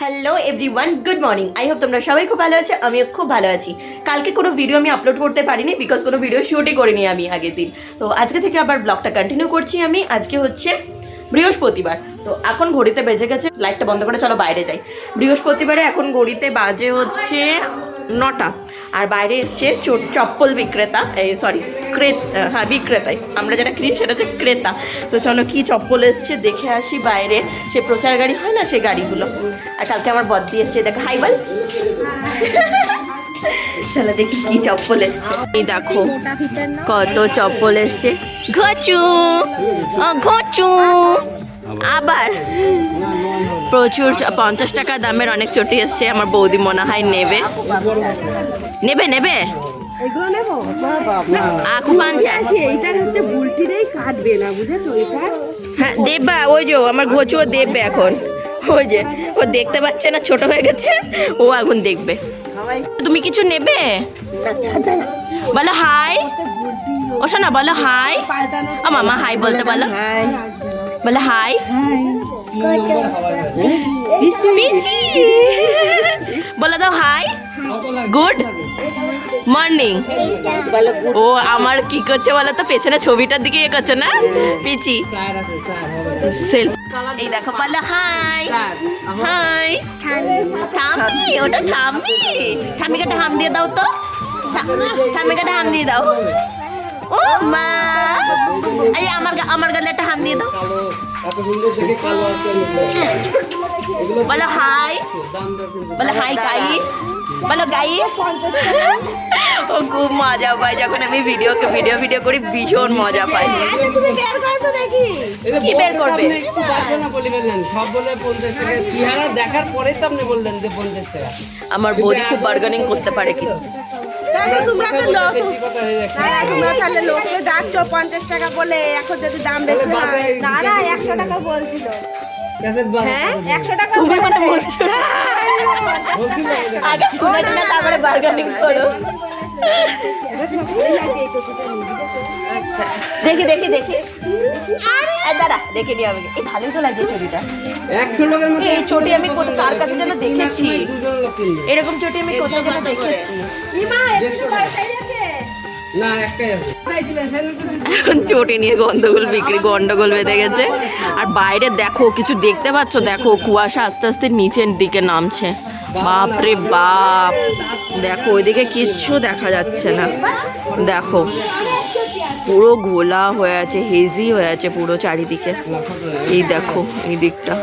Hello everyone, good morning. I hope তোমরা সবাই খুব ভালো আছো, আমিও খুব ভালো আছি। কালকে কোনো ভিডিও আমি আপলোড করতে পারিনি বিকজ কোনো ভিডিও শ্যুটই করিনি আমি আগের দিন। তো আজকে থেকে আবার ব্লগটা কন্টিনিউ করছি আমি। আজকে হচ্ছে বৃহস্পতিবার। তো এখন ঘড়িতে বেজে গেছে, লাইটটা বন্ধ করে চলো বাইরে যাই। বৃহস্পতিবারে এখন ঘড়িতে বাজে হচ্ছে 9টা, আর বাইরে এসছে চপ্পল বিক্রেতা, সরি বিক্রেতাই, আমরা যেটা কিনি সেটা হচ্ছে ক্রেতা। তো চলো কি চপ্পল এসছে দেখে আসি বাইরে। সে প্রচার গাড়ি হয় না, সেই গাড়িগুলো। আর কালকে আমার বদ্দি এসছে, দেখো হাই বল। চলো দেখি কি চপ্পল এসছে। এই দেখো কত চপ্পল এসছে। ঘচু ঘচু আবার প্রচুর 50 টাকা দামের অনেক চটি এসছে। আমার বৌদি মনে হয় নেবে নেবে নেবে এগুলো নেবো আখু পাঞ্চা। এইটার হচ্ছে বুলটিরেই কাটবে না, বুঝেছো? এটা হ্যাঁ দেববা, ওই যে আমার ঘচুও দেখবে এখন। ওই যে ও দেখতে পাচ্ছে না, ছোট হয়ে গেছে, ও এখন দেখবে। তুমি কিছু নেবে? বলো হাই। ও শোনা বলো হাই। ও মামা হাই বলতে বলো, বলো হাই। বলে দাও হাই, গুড মর্নিং। ও আমার কি করছে বলো তো, পেছনে ছবিটার দিকে ইয়ে করছে না পিচি। এই দেখো বলো হাই হাই। ঠাম্মি, ওটা ঠাম্মি। ঠাম্মিকে একটা হাম দিয়ে দাও তো, ঠাম্মিকে একটা হাম দিয়ে দাও। ও মা, এই আমার গালে একটা হাম দিয়ে দাও। বলো হাই, বলো হাই গাইস, বলো গাইস। ও খুব মজা পায় যখন আমি ভিডিও করি, ভীষণ মজা পাই। কি বের করবে? আমার বৌদি খুব বার্গেনিং করতে পারে কিন্তু। তোমরা তাহলে লোককে ডাকছো 50 টাকা বলে, এখন যদি দাম বেশি হয়। দাঁড়া, 100 টাকা বলছিল। হ্যাঁ 100 টাকা তুমি মানে বলছো আগে শুনে না, তারপরে বার্গেনিং করো। দেখি দেখি দেখি, দাঁড়া দেখে নি আমি। এই ভালোই তো লাগছে চটিটা। এই চটি আমি কার কাছে যেন দেখেছি, এরকম চটি আমি কোথাও যেন দেখেছি। এখন চটি নিয়ে গন্ডগোল বেঁধে গেছে। আর বাইরে দেখো কিছু দেখতে পাচ্ছ? দেখো কুয়াশা আস্তে আস্তে নিচের দিকে নামছে। বাপরে বাপ, দেখো ওইদিকে কিচ্ছু দেখা যাচ্ছে না। দেখো পুরো ঘোলা হয়ে আছে, হেজি হয়ে আছে পুরো চারিদিকে। এই দেখো এই দিকটা।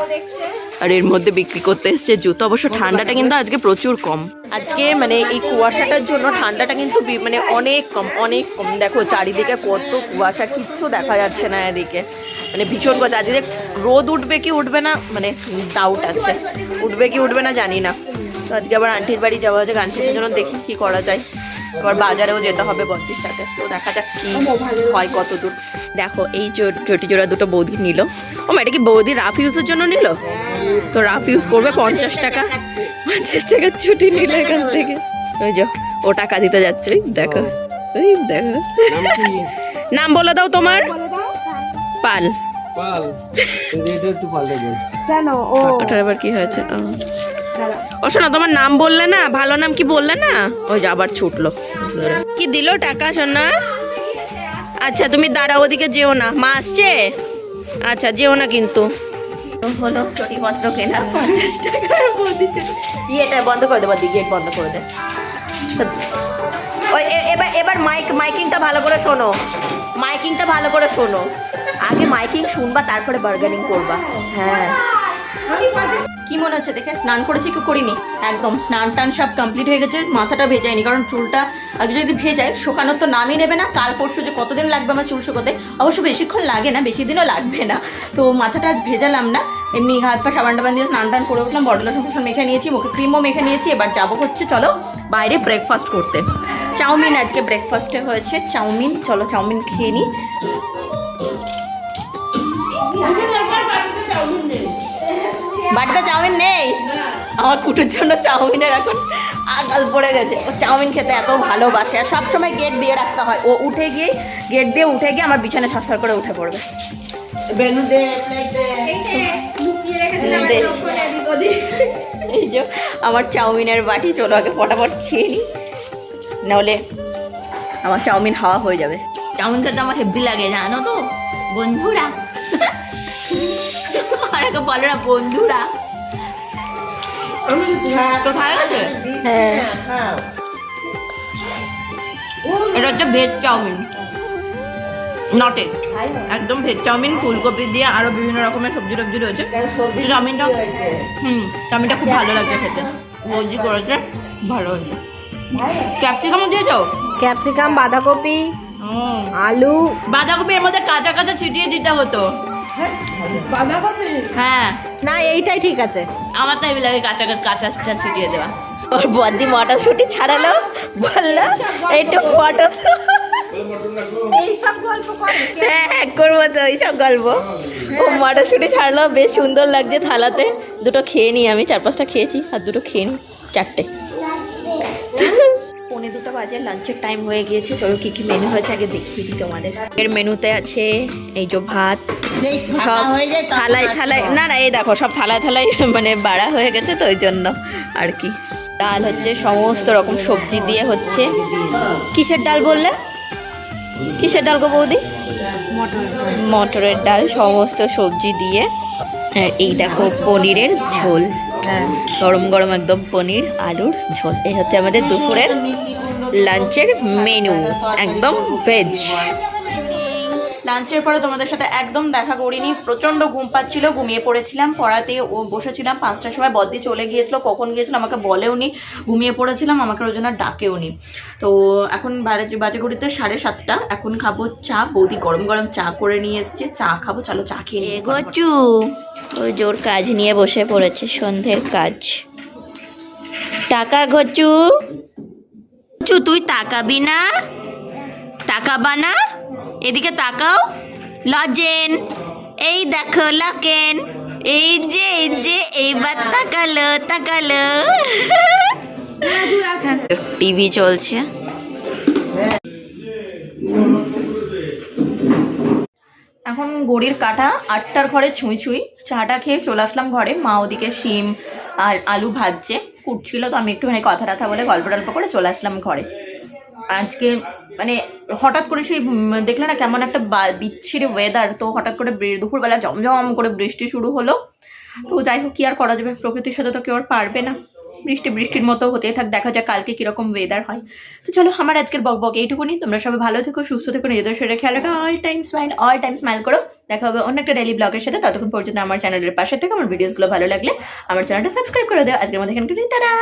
আর এর মধ্যে বিক্রি করতে এসছে জুতো। অবশ্য ঠান্ডাটা কিন্তু আজকে প্রচুর কম। আজকে মানে এই কুয়াশাটার জন্য ঠান্ডাটা কিন্তু মানে অনেক কম। দেখো চারিদিকে কত কুয়াশা, কিচ্ছু দেখা যাচ্ছে না এদিকে। মানে ভীষণ কুয়াশা। আজকে রোদ উঠবে কি উঠবে না মানে ডাউট আছে, উঠবে কি উঠবে না জানি না। তো আজকে আবার আন্টির বাড়ি যাওয়া হচ্ছে গান শেখার জন্য, দেখি কি করা যায়। আবার বাজারেও যেতে হবে বদ্দির সাথে, তো দেখা যাক কি হয় কত দূর। দেখো এই চটি জোড়া দুটো বৌদি নিল। ও মা, এটা কি বৌদি রাফ ইউজের জন্য নিল? তো রাফ ইউজ করবে 50 টাকা, 50 টাকার ছুটি নিল এখান থেকে। ওই যে ও টাকা দিতে যাচ্ছে, দেখো ওই দেখো। নাম বলে দাও তোমার। পাল। কেন ওটার আবার কি হয়েছে? ও শোনা, তোমার নাম বললে না, ভালো নাম কি বললে না? ওই যে আবার ছুটলো। কি দিল টাকা সোনা? আচ্ছা তুমি দাঁড়াও, ওদিকে যেও না, মা আসছে। আচ্ছা যেও না কিন্তু। হলো চটিপত্র কেনা 50 টাকার বৌদি। এটা বন্ধ করে দে বৌদি, গেট বন্ধ করে দে। ওই এবার মাইকিংটা ভালো করে শোনো, মাইকিংটা ভালো করে শোনো। আগে মাইকিং শুনবা, তারপরে বার্গেনিং করবা। হ্যাঁ কি মনে হচ্ছে দেখে? স্নান করেছি কি করিনি? একদম স্নান টান সব কমপ্লিট হয়ে গেছে। মাথাটা ভেজাইনি, কারণ চুলটা আগে যদি ভেজায় শোকানোর তো নামই নেবে না। কাল পরশু যে কতদিন লাগবে আমার চুল শুকোতে, অবশ্য বেশিক্ষণ লাগে না, বেশি দিনও লাগবে না। তো মাথাটা আজ ভেজালাম না, এমনি হাত পা সাবান টাবান দিয়ে স্নান টান করে উঠলাম। বডি লোশন মেখে নিয়েছি, মুখে ক্রিমও মেখে নিয়েছি। এবার যাবো হচ্ছে চলো বাইরে ব্রেকফাস্ট করতে। চাউমিন আজকে ব্রেকফাস্টে হয়েছে, চাউমিন। চলো চাউমিন খেয়ে নিই। বাড়িতে চাউমিন নেই, আমার কুটুর জন্য চাউমিনের এখন আগাল পড়ে গেছে। ও চাউমিন খেতে এত ভালোবাসে, আর সবসময় গেট দিয়ে রাখতে হয়। ও উঠে গিয়ে গেট দিয়ে উঠে গিয়ে আমার বিছানায় ছটফট করে উঠে পড়বে। বেনু দে, এই যে আমার চাউমিনের বাটি, চলো আগে ফটাফট খেয়ে নিই, নাহলে আমার চাউমিন হাওয়া হয়ে যাবে। চাউমিন খেতে আমার হেভি লাগে জানো তো বন্ধুরা। অনেকে বলে না বন্ধুরা, তো খাওয়া গেছে। হ্যাঁ এটা হচ্ছে ভেজ চাউমিন, নটে একদম ভেজ চাউমিন, ফুলকপি দিয়ে আরো বিভিন্ন রকমের সবজি টবজি রয়েছে। চাউমিনটা চাউমিনটা খুব ভালো লাগছে খেতে, বৌজি করেছে ভালো হয়েছে। ক্যাপসিকামও দিয়েছো? ক্যাপসিকাম, বাঁধাকপি, আলু। বাঁধাকপি এর মধ্যে কাঁচা কাঁচা ছিটিয়ে দিতে হতো। বাঁধাকপি হ্যাঁ না, এইটাই ঠিক আছে। আমার তাই লাগে কাঁচা কাঁচাটা ছিটিয়ে দেওয়া। ওর বদি মটরশুঁটি ছাড়ালো, বললো একটু ফটো। এইসব গল্প করে হ্যাঁ করবো তো এইসব গল্প। ও মটরশুঁটি ছাড়লো, বেশ সুন্দর লাগছে থালাতে। দুটো খেয়ে নিই আমি, 4-5টা খেয়েছি, আর দুটো খেয়ে নিই, 4টে। 1:45 বাজে, লাঞ্চের টাইম হয়ে গিয়েছে। চলো কি কি মেনু হয়েছে আগে দেখিয়ে দিই তোমাদের। এর মেনুতে আছে এই যে ভাত, সব থালায় থালায়, না না এই দেখো সব থালায় থালায় মানে বাড়া হয়ে গেছে, তো ওই জন্য আর কি। ডাল হচ্ছে, সমস্ত রকম সবজি দিয়ে হচ্ছে। কিসের ডাল বললে? কিসের ডাল গো বৌদি? মটরের ডাল, সমস্ত সবজি দিয়ে। আর এই দেখো পনিরের ঝোল, গরম গরম একদম পনির আলুর ঝোল। এই হচ্ছে আমাদের দুপুরের লাঞ্চের মেনু, একদম ভেজ। লাঞ্চের পরে তোমাদের সাথে একদম দেখা করিনি, প্রচণ্ড ঘুম পাচ্ছিল, ঘুমিয়ে পড়েছিলাম। পড়াতে ও বসেছিলাম 5টার সময়, বদ্দি চলে গিয়েছিল, কখন গিয়েছিল আমাকে বলেও নি, ঘুমিয়ে পড়েছিলাম, আমাকে ওই জন্য ডাকেও নি। তো এখন বাজে ঘড়িতে 7:30। এখন খাবো চা, বৌদি গরম গরম চা করে নিয়ে এসছে, চা খাবো। চলো চা খেয়ে নিয়ে গচু ওই জোর কাজ নিয়ে বসে পড়েছে, সন্ধ্যের কাজ। টাকা ঘচু, তুই তাকাবি না? তাকাবা না? এদিকে তাকাও। লজেন, এই দেখো লকেন, এই যে এইবার তাকালো তাকালো। টিভি চলছে। এখন ঘড়ির কাঁটা 8টার ঘরে ছুঁই ছুঁই। চাটা খেয়ে চলে আসলাম ঘরে। মা ওদিকে শিম আর আলু ভাজছে, কুটছিল, তো আমি একটুখানি কথা টথা বলে গল্প টল্প করে চলে আসলাম ঘরে। আজকে মানে হঠাৎ করে সেই দেখলে না কেমন একটা বিচ্ছিরি ওয়েদার, তো হঠাৎ করে দুপুরবেলা জমজম করে বৃষ্টি শুরু হলো। তো যাই হোক, কি আর করা যাবে, প্রকৃতির সাথে তো কেউ আর পারবে না। বৃষ্টির মতো হতে থাক, দেখা যাক কালকে কিরকম ওয়েদার হয়। তো চলো আমার আজকের বকবক এইটুকুনি। তোমরা সবাই ভালো থেকো, সুস্থ থেকো, নিজেদের শরীরে খেয়াল রাখো, অল টাইম স্মাইল করো। দেখা হবে অন্য একটা ডেইলি ব্লগের সাথে। ততক্ষণ পর্যন্ত আমার চ্যানেলের পাশে থেকে আমার ভিডিওসগুলো ভালো লাগলে আমার চ্যানেলটা সাবস্ক্রাইব করে দাও। আজকের মধ্যে এখানে টাটা।